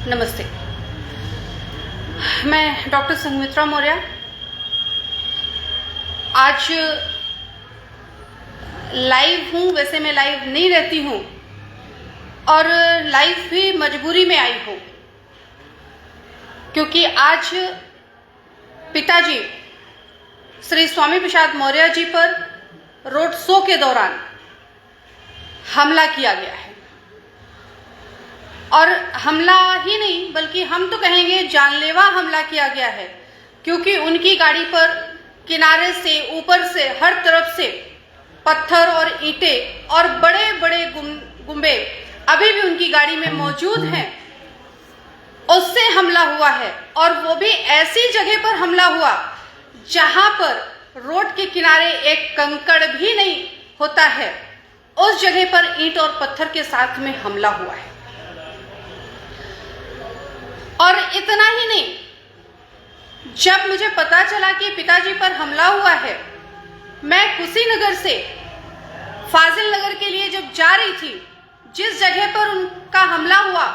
नमस्ते। मैं डॉक्टर संघमित्रा मौर्य। आज लाइव हूँ, वैसे मैं लाइव नहीं रहती हूँ और लाइव भी मजबूरी में आई हूँ, क्योंकि आज पिताजी श्री स्वामी प्रसाद मौर्य जी पर रोड शो के दौरान हमला किया गया है। और हमला ही नहीं बल्कि हम तो कहेंगे जानलेवा हमला किया गया है, क्योंकि उनकी गाड़ी पर किनारे से, ऊपर से, हर तरफ से पत्थर और ईंटें और बड़े बड़े गुम्बे अभी भी उनकी गाड़ी में मौजूद हैं। उससे हमला हुआ है और वो भी ऐसी जगह पर हमला हुआ जहां पर रोड के किनारे एक कंकड़ भी नहीं होता है। उस जगह पर ईंट और पत्थर के साथ में हमला हुआ है। और इतना ही नहीं, जब मुझे पता चला कि पिताजी पर हमला हुआ है, मैं कुशीनगर से फाजिल नगर के लिए जब जा रही थी, जिस जगह पर उनका हमला हुआ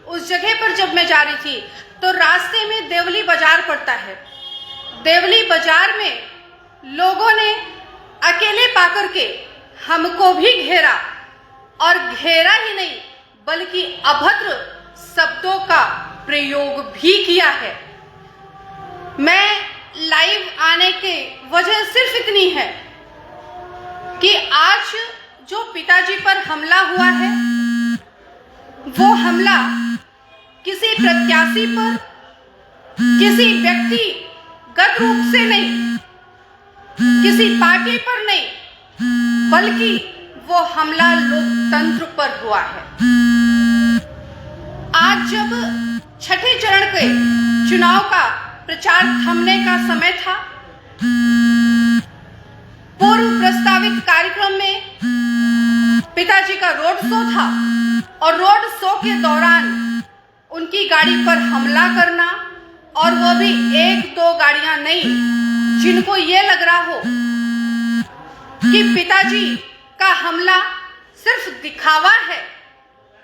उस जगह पर जब मैं जा रही थी तो रास्ते में देवली बाजार पड़ता है। देवली बाजार में लोगों ने अकेले पाकर के हमको भी घेरा, और घेरा ही नहीं बल्कि अभद्र शब्दों का प्रयोग भी किया है। मैं लाइव आने की वजह सिर्फ इतनी है कि आज जो पिताजी पर हमला हुआ है, वो हमला किसी प्रत्याशी पर, किसी व्यक्तिगत रूप से नहीं, किसी पार्टी पर नहीं, बल्कि वो हमला लोकतंत्र पर हुआ है। आज जब छठे चरण के चुनाव का प्रचार थमने का समय था, पूर्व प्रस्तावित कार्यक्रम में पिताजी का रोड शो था और रोड शो के दौरान उनकी गाड़ी पर हमला करना, और वो भी एक दो गाड़ियां नहीं, जिनको ये लग रहा हो कि पिताजी का हमला सिर्फ दिखावा है,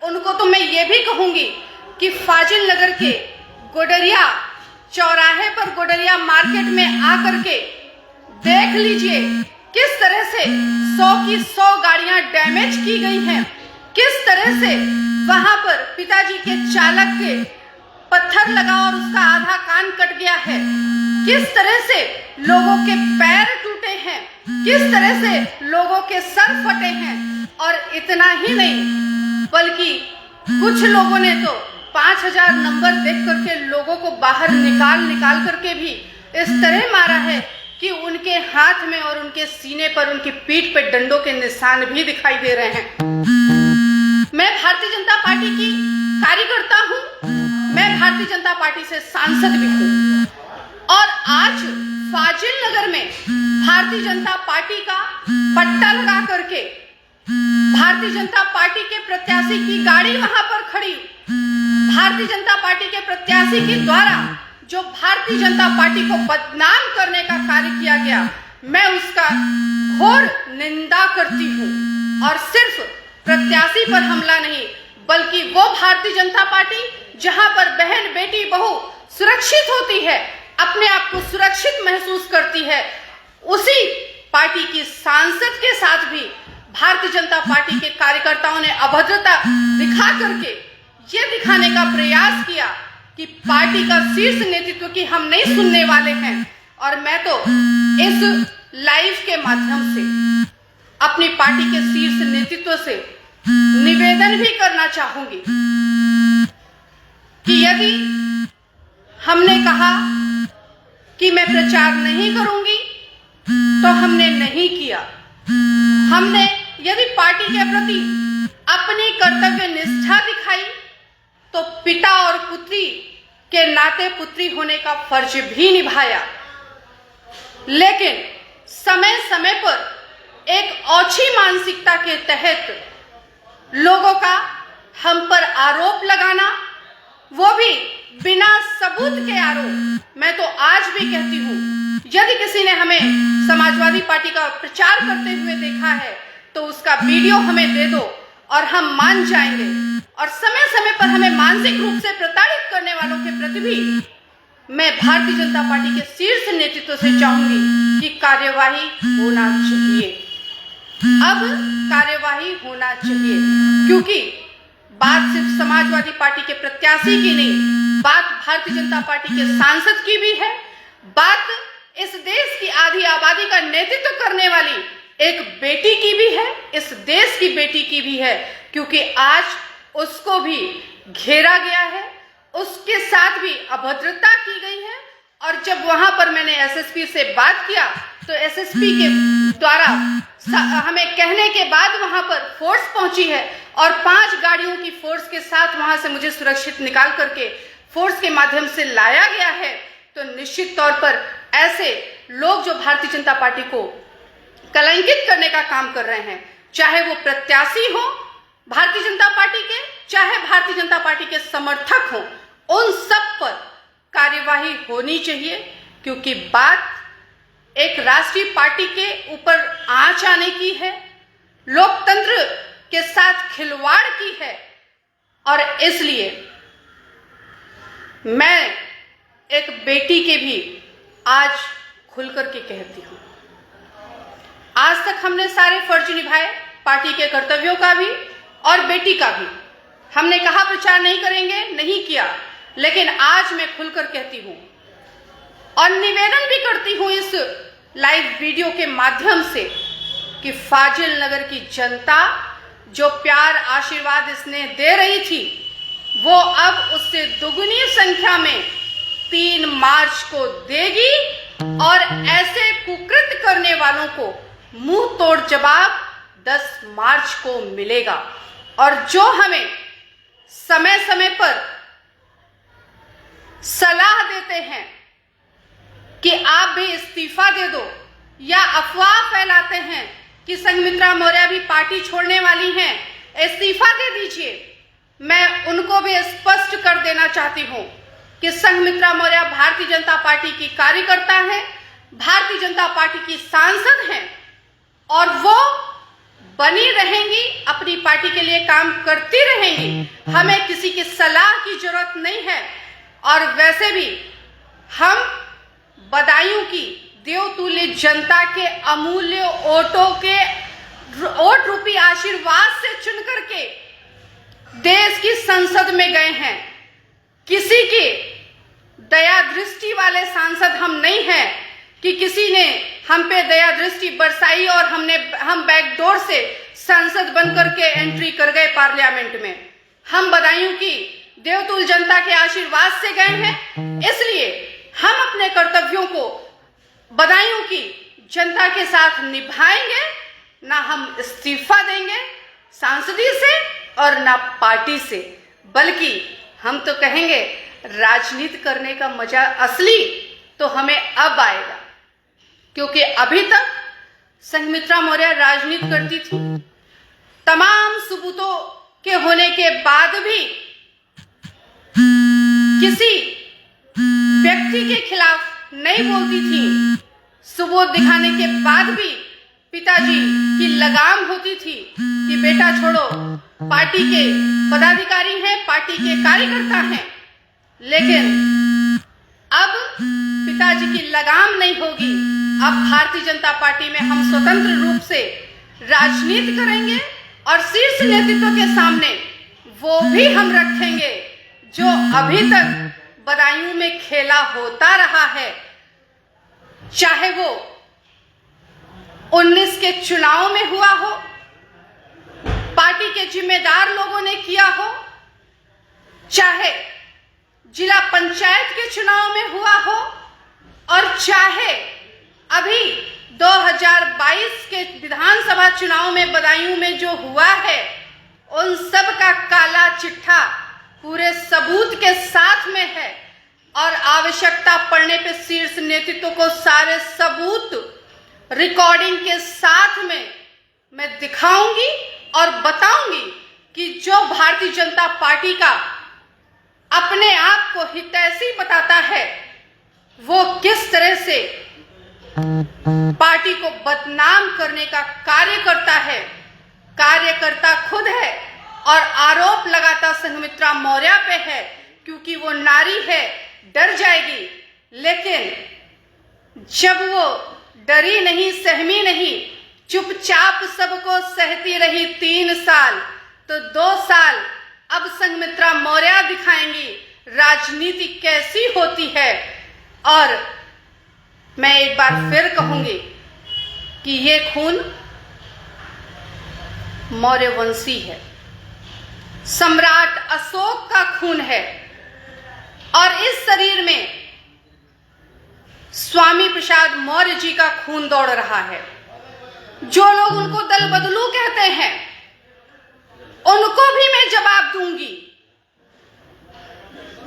उनको तो मैं ये भी कहूंगी कि फाजिल नगर के गोडरिया चौराहे पर, गोडरिया मार्केट में आकर के देख लीजिए किस तरह से 100 की 100 गाड़ियां डैमेज की गई हैं, किस तरह से वहां पर पिताजी के चालक के पत्थर लगा और उसका आधा कान कट गया है, किस तरह से लोगों के पैर टूटे हैं, किस तरह से लोगों के सर फटे हैं। और इतना ही नहीं बल्कि कुछ लोगों ने तो 5000 नंबर देख करके लोगों को बाहर निकाल करके भी इस तरह मारा है कि उनके हाथ में और उनके सीने पर, उनकी पीठ पर डंडों के निशान भी दिखाई दे रहे हैं। मैं भारतीय जनता पार्टी की कार्यकर्ता हूं, मैं भारतीय जनता पार्टी से सांसद भी हूं, और आज फाजिल नगर में भारतीय जनता पार्टी का पट्टा लगा करके भारतीय जनता पार्टी के प्रत्याशी की गाड़ी वहां पर खड़ी, भारतीय जनता पार्टी के प्रत्याशी के द्वारा जो भारतीय जनता पार्टी को बदनाम करने का कार्य किया गया, मैं उसका घोर निंदा करती हूं। और सिर्फ प्रत्याशी पर हमला नहीं बल्कि वो भारतीय जनता पार्टी जहां पर बहन, बेटी, बहू सुरक्षित होती है, अपने आप को सुरक्षित महसूस करती है, उसी पार्टी की सांसद के साथ भी भारतीय जनता पार्टी के कार्यकर्ताओं ने अभद्रता दिखा करके ये दिखाने का प्रयास किया कि पार्टी का शीर्ष नेतृत्व की हम नहीं सुनने वाले हैं। और मैं तो इस लाइव के माध्यम से अपनी पार्टी के शीर्ष नेतृत्व से निवेदन भी करना चाहूंगी कि यदि हमने कहा कि मैं प्रचार नहीं करूंगी तो हमने नहीं किया। हमने यदि पार्टी के प्रति अपनी कर्तव्य निष्ठा दिखाई तो पिता और पुत्री के नाते पुत्री होने का फर्ज भी निभाया। लेकिन समय समय पर एक औछी मानसिकता के तहत लोगों का हम पर आरोप लगाना, वो भी बिना सबूत के आरोप। मैं तो आज भी कहती हूँ, यदि किसी ने हमें समाजवादी पार्टी का प्रचार करते हुए देखा है तो उसका वीडियो हमें दे दो और हम मान जाएंगे। और समय समय पर हमें मानसिक रूप से प्रताड़ित करने वालों के प्रति भी मैं भारतीय जनता पार्टी के शीर्ष नेतृत्व से चाहूंगी कि कार्यवाही होना चाहिए। अब कार्यवाही होना चाहिए, क्योंकि बात सिर्फ समाजवादी पार्टी के प्रत्याशी की नहीं, बात भारतीय जनता पार्टी के सांसद की भी है, बात इस देश की आधी आबादी का नेतृत्व करने वाली एक बेटी की भी है, इस देश की बेटी की भी है, क्योंकि आज उसको भी घेरा गया है, उसके साथ भी अभद्रता की गई है। और जब वहां पर मैंने एसएसपी से बात किया तो एसएसपी के द्वारा हमें कहने के बाद वहां पर फोर्स पहुंची है और 5 गाड़ियों की फोर्स के साथ वहां से मुझे सुरक्षित निकाल करके फोर्स के माध्यम से लाया गया है। तो निश्चित तौर पर ऐसे लोग जो भारतीय जनता पार्टी को कलंकित करने का काम कर रहे हैं, चाहे वो प्रत्याशी हो भारतीय जनता पार्टी के, चाहे भारतीय जनता पार्टी के समर्थक हो, उन सब पर कार्यवाही होनी चाहिए। क्योंकि बात एक राष्ट्रीय पार्टी के ऊपर आंच आने की है, लोकतंत्र के साथ खिलवाड़ की है। और इसलिए मैं एक बेटी के भी आज खुलकर के कहती हूं, आज तक हमने सारे फर्ज निभाए, पार्टी के कर्तव्यों का भी और बेटी का भी। हमने कहा प्रचार नहीं करेंगे, नहीं किया, लेकिन आज मैं खुलकर कहती हूं और निवेदन भी करती हूं इस लाइव वीडियो के माध्यम से कि फाजिल नगर की जनता जो प्यार आशीर्वाद इसने दे रही थी, वो अब उससे दुगनी संख्या में 3 मार्च को देगी और ऐसे कुकृत्य करने वालों को मुंह तोड़ जवाब 10 मार्च को मिलेगा। और जो हमें समय समय पर सलाह देते हैं कि आप भी इस्तीफा दे दो, या अफवाह फैलाते हैं कि संघमित्रा मौर्य भी पार्टी छोड़ने वाली हैं, इस्तीफा दे दीजिए, मैं उनको भी स्पष्ट कर देना चाहती हूं कि संघमित्रा मौर्य भारतीय जनता पार्टी की कार्यकर्ता है, भारतीय जनता पार्टी की सांसद हैं और वो बनी रहेंगी, अपनी पार्टी के लिए काम करती रहेंगी। हमें किसी की सलाह की जरूरत नहीं है। और वैसे भी हम बदायूं की देवतुल्य जनता के अमूल्य वोट रूपी आशीर्वाद से चुन करके देश की संसद में गए हैं। किसी की दया दृष्टि वाले सांसद हम नहीं हैं कि किसी ने हम पे दया दृष्टि बरसाई और हम बैकडोर से सांसद बनकर के एंट्री कर गए पार्लियामेंट में। हम बदायूं की देवतुल्य जनता के आशीर्वाद से गए हैं, इसलिए हम अपने कर्तव्यों को बदायूं की जनता के साथ निभाएंगे। ना हम इस्तीफा देंगे सांसदी से और ना पार्टी से, बल्कि हम तो कहेंगे राजनीति करने का मजा असली तो हमें अब आएगा। क्योंकि अभी तक संघमित्रा मौर्य राजनीति करती थी, तमाम सबूतों के होने के बाद भी किसी व्यक्ति के खिलाफ नहीं बोलती थी, सबूत दिखाने के बाद भी पिताजी की लगाम होती थी कि बेटा छोड़ो, पार्टी के पदाधिकारी हैं, पार्टी के कार्यकर्ता हैं। लेकिन अब पिताजी की लगाम नहीं होगी। अब भारतीय जनता पार्टी में हम स्वतंत्र रूप से राजनीति करेंगे और शीर्ष नेतृत्व के सामने वो भी हम रखेंगे जो अभी तक बदायूं में खेला होता रहा है, चाहे वो 19 के चुनाव में हुआ हो, पार्टी के जिम्मेदार लोगों ने किया हो, चाहे जिला पंचायत के चुनाव में हुआ हो, और चाहे अभी 2022 के विधानसभा चुनाव में बदायूं में जो हुआ है, उन सब का काला चिट्ठा पूरे सबूत के साथ में है। और आवश्यकता पड़ने पे शीर्ष नेतृत्व को सारे सबूत रिकॉर्डिंग के साथ में मैं दिखाऊंगी और बताऊंगी कि जो भारतीय जनता पार्टी का अपने आप को हितैषी बताता है, वो किस तरह से पार्टी को बदनाम करने का कार्य करता है। कार्यकर्ता खुद है, और आरोप लगाता संघमित्रा मौर्य पे है क्योंकि वो नारी है, डर जाएगी। लेकिन जब वो डरी नहीं, सहमी नहीं, चुपचाप सबको सहती रही 3 साल, तो 2 साल अब संघमित्रा मौर्य दिखाएंगी राजनीति कैसी होती है। और मैं एक बार फिर कहूंगी कि ये खून मौर्य वंशी है, सम्राट अशोक का खून है, और इस शरीर में स्वामी प्रसाद मौर्य जी का खून दौड़ रहा है। जो लोग उनको दल बदलू कहते हैं, उनको भी मैं जवाब दूंगी।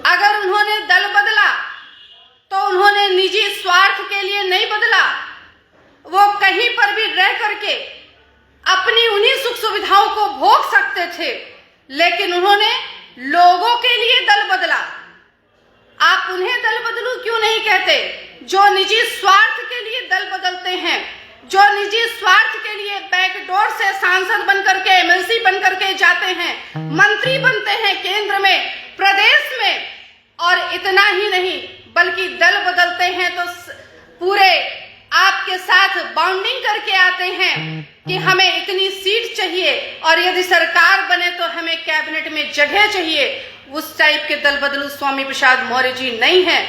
अगर उन्होंने दल बदला तो उन्होंने निजी स्वार्थ के लिए नहीं बदला, वो कहीं पर भी रह करके अपनी उन्हीं सुख सुविधाओं को भोग सकते थे, लेकिन उन्होंने लोगों के लिए दल बदला। आप उन्हें दल बदलू क्यों नहीं कहते जो निजी स्वार्थ के लिए दल बदलते हैं, जो निजी स्वार्थ के लिए बैकडोर से सांसद बनकर के, एमएलसी बनकर के जाते हैं, मंत्री बनते हैं केंद्र में, प्रदेश में, और इतना ही नहीं बल्कि दल बदलते हैं तो पूरे आपके साथ बाउंडिंग करके आते हैं कि हमें इतनी सीट चाहिए और यदि सरकार बने तो हमें कैबिनेट में जगह चाहिए। उस टाइप के दल बदलू स्वामी प्रसाद मौर्य जी नहीं है।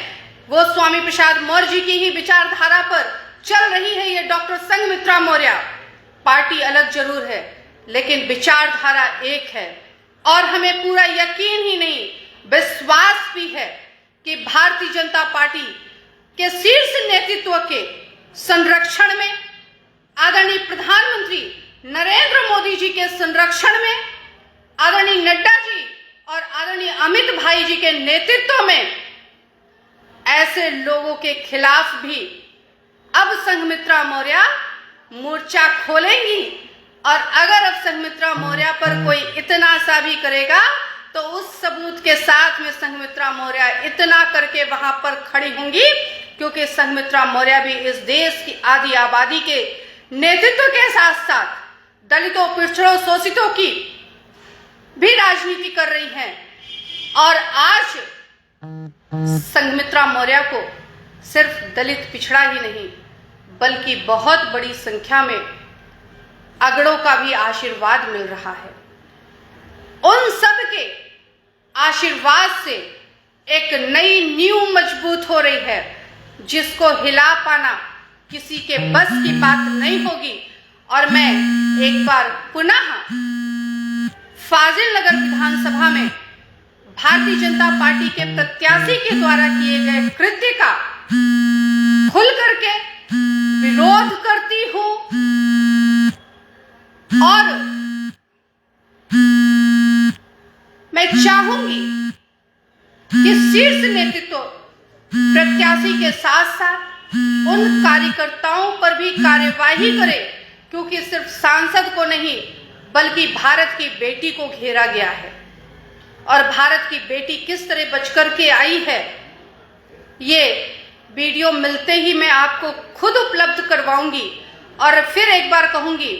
वो स्वामी प्रसाद मौर्य जी की ही विचारधारा पर चल रही है ये डॉक्टर संघमित्रा मौर्य। पार्टी अलग जरूर है लेकिन विचारधारा एक है, और हमें पूरा यकीन ही नहीं, विश्वास भी है कि भारतीय जनता पार्टी के शीर्ष नेतृत्व के संरक्षण में, आदरणीय प्रधानमंत्री नरेंद्र मोदी जी के संरक्षण में, आदरणीय नड्डा जी और आदरणीय अमित भाई जी के नेतृत्व में ऐसे लोगों के खिलाफ भी अब संघमित्रा मौर्य मोर्चा खोलेंगी। और अगर अब संघमित्रा मौर्य पर कोई इतना सा भी करेगा तो उस सबूत के साथ में संघमित्रा मौर्य इतना करके वहां पर खड़ी होंगी, क्योंकि संघमित्रा मौर्य भी इस देश की आधी आबादी के नेतृत्व के साथ साथ दलितों, पिछड़ों, शोषितों की भी राजनीति कर रही हैं। और आज संघमित्रा मौर्य को सिर्फ दलित पिछड़ा ही नहीं बल्कि बहुत बड़ी संख्या में अगड़ों का भी आशीर्वाद मिल रहा है। उन सब के आशीर्वाद से एक नई नींव मजबूत हो रही है, जिसको हिला पाना किसी के बस की बात नहीं होगी। और मैं एक बार पुनः फाजिल नगर विधानसभा में भारतीय जनता पार्टी के प्रत्याशी के द्वारा किए गए कृत्य का खुल करके विरोध करती हूं, और मैं चाहूंगी कि शीर्ष नेतृत्व प्रत्याशी के साथ साथ उन कार्यकर्ताओं पर भी कार्यवाही करे, क्योंकि सिर्फ सांसद को नहीं बल्कि भारत की बेटी को घेरा गया है। और भारत की बेटी किस तरह बच करके आई है, ये वीडियो मिलते ही मैं आपको खुद उपलब्ध करवाऊंगी। और फिर एक बार कहूंगी,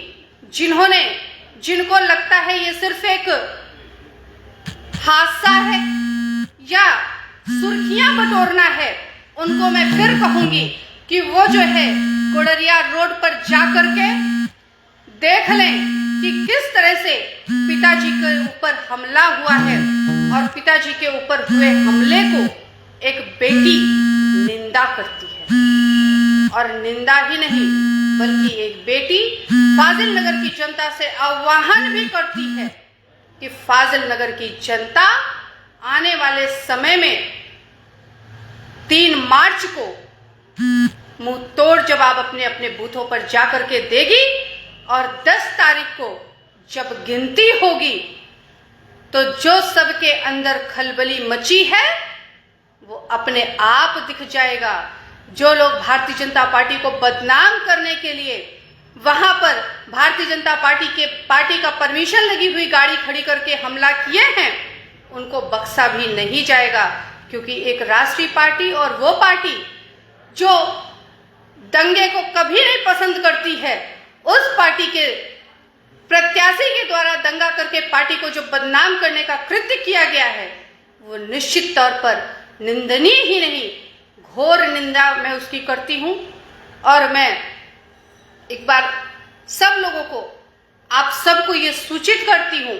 जिनको लगता है ये सिर्फ एक हादसा है या सुर्खियां बटोरना है, उनको मैं फिर कहूंगी कि वो जो है गुडरिया रोड पर जाकर के देख लें कि किस तरह से पिताजी के ऊपर हमला हुआ है, और पिताजी के ऊपर हुए हमले को एक बेटी निंदा करती है। और निंदा ही नहीं बल्कि एक बेटी फाजिल नगर की जनता से आह्वान भी करती है कि फाजिल नगर की जनता आने वाले समय में 3 मार्च को मुंह तोड़ जवाब अपने अपने बूथों पर जाकर के देगी, और 10 तारीख को जब गिनती होगी तो जो सबके अंदर खलबली मची है वो अपने आप दिख जाएगा। जो लोग भारतीय जनता पार्टी को बदनाम करने के लिए वहां पर भारतीय जनता पार्टी का परमिशन लगी हुई गाड़ी खड़ी करके हमला किए हैं, उनको बख्शा भी नहीं जाएगा, क्योंकि एक राष्ट्रीय पार्टी और वो पार्टी जो दंगे को कभी नहीं पसंद करती है, उस पार्टी के प्रत्याशी के द्वारा दंगा करके पार्टी को जो बदनाम करने का कृत्य किया गया है, वो निश्चित तौर पर निंदनीय ही नहीं, घोर निंदा मैं उसकी करती हूं। और मैं एक बार सब लोगों को, आप सबको ये सूचित करती हूं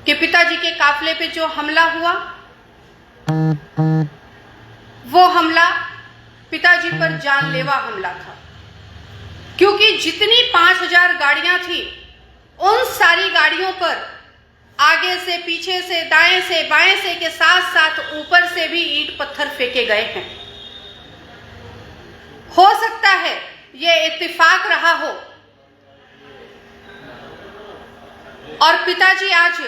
कि पिताजी के काफिले पे जो हमला हुआ, वो हमला पिताजी पर जानलेवा हमला था, क्योंकि जितनी 5000 गाड़ियां थी, उन सारी गाड़ियों पर आगे से, पीछे से, दाएं से, बाएं से के साथ साथ ऊपर से भी ईंट पत्थर फेंके गए हैं। हो सकता है ये इत्तेफाक रहा हो और पिताजी आज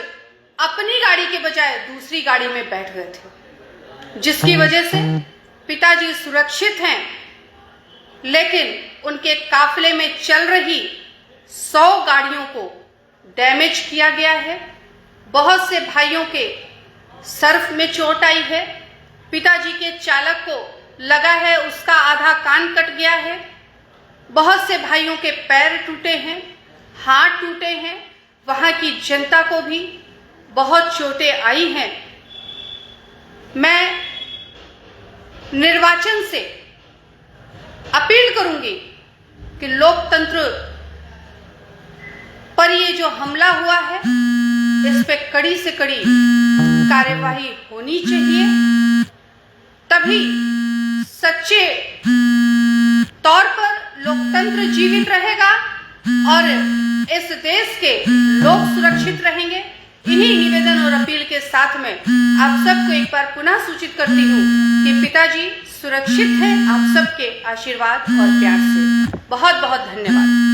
अपनी गाड़ी के बजाय दूसरी गाड़ी में बैठ गए थे, जिसकी वजह से पिताजी सुरक्षित हैं, लेकिन उनके काफिले में चल रही 100 गाड़ियों को डैमेज किया गया है। बहुत से भाइयों के सर्फ में चोट आई है। पिताजी के चालक को लगा है उसका आधा कान कट गया है। बहुत से भाइयों के पैर टूटे हैं, हाथ टूटे हैं। वहां की जनता को भी बहुत चोटें आई हैं। मैं निर्वाचन से अपील करूंगी कि लोकतंत्र पर ये जो हमला हुआ है, इस पे कड़ी से कड़ी कार्यवाही होनी चाहिए। तभी सच्चे तौर पर लोकतंत्र जीवित रहेगा और इस देश के लोग सुरक्षित रहेंगे। इन्हीं निवेदन और अपील के साथ में आप सबको एक बार पुनः सूचित करती हूँ कि पिताजी सुरक्षित हैं, आप सबके आशीर्वाद और प्यार से। बहुत बहुत धन्यवाद।